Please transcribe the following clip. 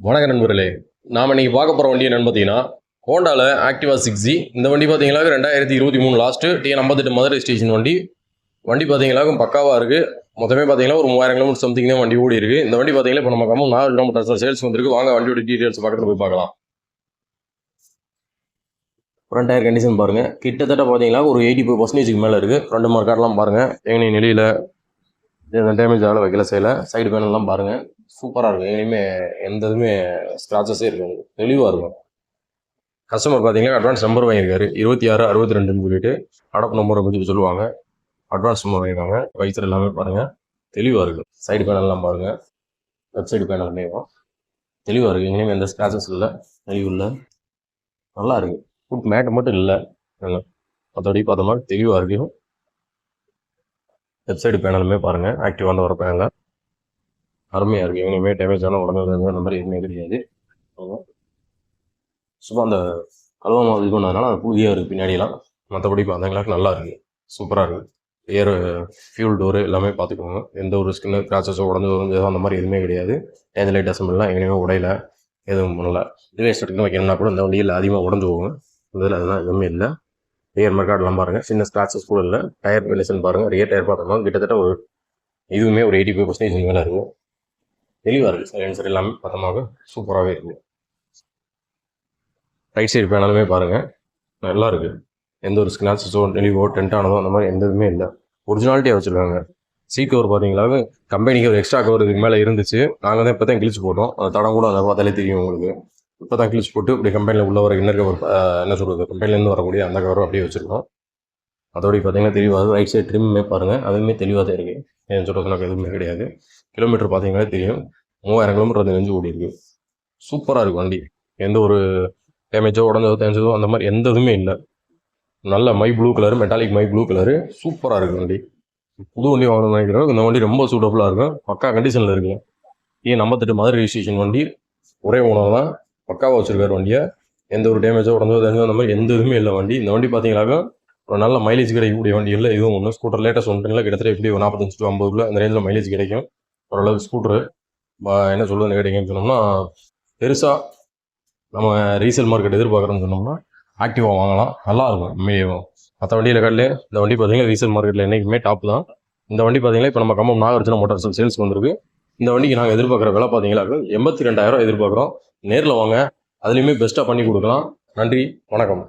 வணக்க நண்பர்களே, நாம் இன்னைக்கு பார்க்க போகிற வண்டி என்னென்னு பார்த்தீங்கன்னா ஹோண்டாவில் ஆக்டிவா 6G. இந்த வண்டி பார்த்தீங்கன்னா 2023 லாஸ்ட்டு TN58 மதுரை ஸ்டேஷன் வண்டி பார்த்தீங்கன்னா பக்காவாக இருக்குது. மொத்தமே பார்த்தீங்கன்னா ஒரு 3000 கிலோமீட்டர் சம்திங் தான் வண்டி ஓடி இருக்குது. இந்த வண்டி பார்த்தீங்கன்னா இப்போ நம்ம 4 கிலோமீட்டர் சேல்ஸ் வந்துருக்கு. வாங்க வண்டியோட டீட்டெயில்ஸ் பக்கத்தில் போய் பார்க்கலாம். ஃப்ரண்ட் டயர் கண்டிஷன் பாருங்கள், கிட்டத்தட்ட பார்த்தீங்கன்னா ஒரு 85% மேலே இருக்குது. ஃப்ரண்ட் மார்க்கார்ட்லாம் பாருங்கள், எங்கே நிலையில் டேமேஜ் ஆகலை, வைக்கல செய்யலை. சைடு பேனல்லாம் பாருங்கள், சூப்பராக இருக்கும். எங்கேயுமே எந்த இதுவுமே ஸ்க்ராச்சஸே இருக்காது, தெளிவாக இருக்கும். கஸ்டமர் பார்த்தீங்கன்னா அட்வான்ஸ் நம்பர் வாங்கியிருக்காரு 2662 சொல்லிட்டு அடப்பு நம்பரை பற்றி சொல்லுவாங்க. அட்வான்ஸ் நம்பர் வாங்கியிருக்காங்க. வைசர் எல்லாமே பாருங்கள், தெளிவாக இருக்குது. சைடு பேனல்லாம் பாருங்கள், லெஃப்ட் சைடு பேனலுமே தெளிவாக இருக்குது. எங்கேயுமே எந்த ஸ்க்ராச்சஸ் இல்லை, தெளிவு இல்லை, நல்லா இருக்குது. ஃபுட் மேட்டு மட்டும் இல்லை, மற்றபடி பார்த்த மாதிரி தெளிவாக இருக்குது. லெஃப்ட் சைடு பேனலுமே பாருங்கள், ஆக்டிவ் வந்து வர பேனலில் அருமையாக இருக்குது. எங்கேயுமே டேமேஜ் ஆனால் உடனே அந்த மாதிரி எதுவுமே கிடையாது. சும்மா அந்த கலவமாக இது பண்ணதுனால அது புதியாக இருக்குது பின்னாடியெல்லாம். மற்றபடி பார்த்தீங்களாக்கு நல்லா இருக்குது, சூப்பராக இருக்குது. ஏர் ஃபியூல் டோரு எல்லாமே பார்த்துக்கோங்க. எந்த ஒரு ஸ்கின்னு கிராச்சஸோ உடஞ்சோ அந்த மாதிரி எதுவுமே கிடையாது. ஏஞ்சல் லைட் அசம்பிள்லாம் எங்கேயுமே உடையில, எதுவும் பண்ணல. இதுவே ஸ்டார்டிங் வைக்கணும்னா கூட இந்த வண்டியில் அதிகமாக உடஞ்சு போகும். இதில் அதெல்லாம் எதுவுமே இல்லை. ரியர் மார்க்கார்டெலாம் பாருங்கள், சின்ன ஸ்க்ராச்சஸ் கூட இல்லை. டயர் கண்டிஷன் பாருங்கள், ரியர் டயர் பார்த்தோம்னா கிட்டத்தட்ட ஒரு இதுவுமே ஒரு 85% மேலே இருக்கும். தெளிவாக இருக்குது. சைலன்சர் எல்லாமே பத்தமாக சூப்பராகவே இருக்குது. ரைட் சைடு பேனலுமே பாருங்கள், நல்லா இருக்குது. எந்த ஒரு ஸ்க்ராச்சஸோ தெளிவோ டென்ட் ஆனதோ அந்த மாதிரி எந்த இதுவுமே இல்லை. ஒரிஜினாலிட்டியாக வச்சுருக்காங்க. சீட் கவர் பார்த்தீங்களா, கம்பெனிக்கு ஒரு எக்ஸ்ட்ரா கவர் இதுக்கு மேலே இருந்துச்சு. நாங்கள் தான் இப்போ தான் கிழிச்சு போட்டோம். அந்த தடம் கூட அதை பார்த்தாலே தெரியும் உங்களுக்கு. இப்போ தான் கிழிச்சு போட்டு இப்படி கம்பெனியில் உள்ள வர இன்னர் கவர், என்ன சொல்கிறது, கம்பெனிலேருந்து வரக்கூடிய அந்த கவரும் அப்படியே வச்சுருக்கோம். அதோடய பார்த்தீங்கன்னா தெளிவாக ரைட் சைடு ட்ரிம்மே பாருங்கள், அதுவுமே தெளிவாக தான் இருக்குது. ஏன்னு சொல்கிறதுனாக்க எதுவுமே கிடையாது. கிலோமீட்டர் பார்த்தீங்கன்னா தெரியும், 3000 கிலோமீட்டர் அந்த நெஞ்சு ஓடி இருக்குது. சூப்பராக இருக்குது வண்டி. எந்த ஒரு டேமேஜோ உடஞ்சோ தேஞ்சதோ அந்த மாதிரி எந்த இதுவுமே இல்லை. நல்ல my blue colour, metallic my blue colour, சூப்பராக இருக்குது வண்டி. புது வண்டி வாங்கணும்னு நினைக்கிறோம். இந்த வண்டி ரொம்ப சூட்டபுளாக இருக்கும், பக்கா கண்டிஷனில் இருக்குது. TN58 மதுரை ரிஜிஸ்ட்ரேஷன் வண்டி, ஒரே ஓனர் தான், பக்காவாக வச்சுருக்காரு வண்டியை. எந்த ஒரு டேமேஜோ உடஞ்சோ தேஞ்சோ அந்த மாதிரி எந்த இதுவுமே இல்லை வண்டி. இந்த வண்டி பார்த்தீங்கன்னாக்கா ஒரு நல்ல மைலேஜ் கிடைக்கக்கூடிய வண்டி இல்லை இதுவும் ஒன்று. ஸ்கூட்டர் லேட்டஸ்ட் வந்துட்டுங்களா, கிட்டத்தட்ட எப்படி 45 to 50 அந்த ரேஞ்சில் மைலேஜ் கிடைக்கும். ஓரளவுக்கு ஸ்கூட்ரு என்ன சொல்லுதுன்னு கேட்டிங்கன்னு சொன்னோம்னா, பெருசாக நம்ம ரீசேல் மார்க்கெட் எதிர்பார்க்குறோன்னு சொன்னோம்னா ஆக்டிவாக வாங்கலாம், நல்லாயிருக்கும். உண்மையும் மற்ற வண்டியில் காட்டிலே இந்த வண்டி பார்த்தீங்கன்னா ரீசேல் மார்க்கெட்டில் என்றைக்குமே டாப் தான். இந்த வண்டி பார்த்தீங்கன்னா இப்போ நம்ம கம்பம் நாகார்ஜுனா மோட்டார்ஸ் சேல்ஸ் வந்திருக்கு. இந்த வண்டிக்கு நாங்கள் எதிர்பார்க்குற விலை பார்த்தீங்களா 82,000 எதிர்பார்க்குறோம். நேரில் வாங்க, அதுலேயுமே பெஸ்ட்டாக பண்ணி கொடுக்கலாம். நன்றி, வணக்கம்.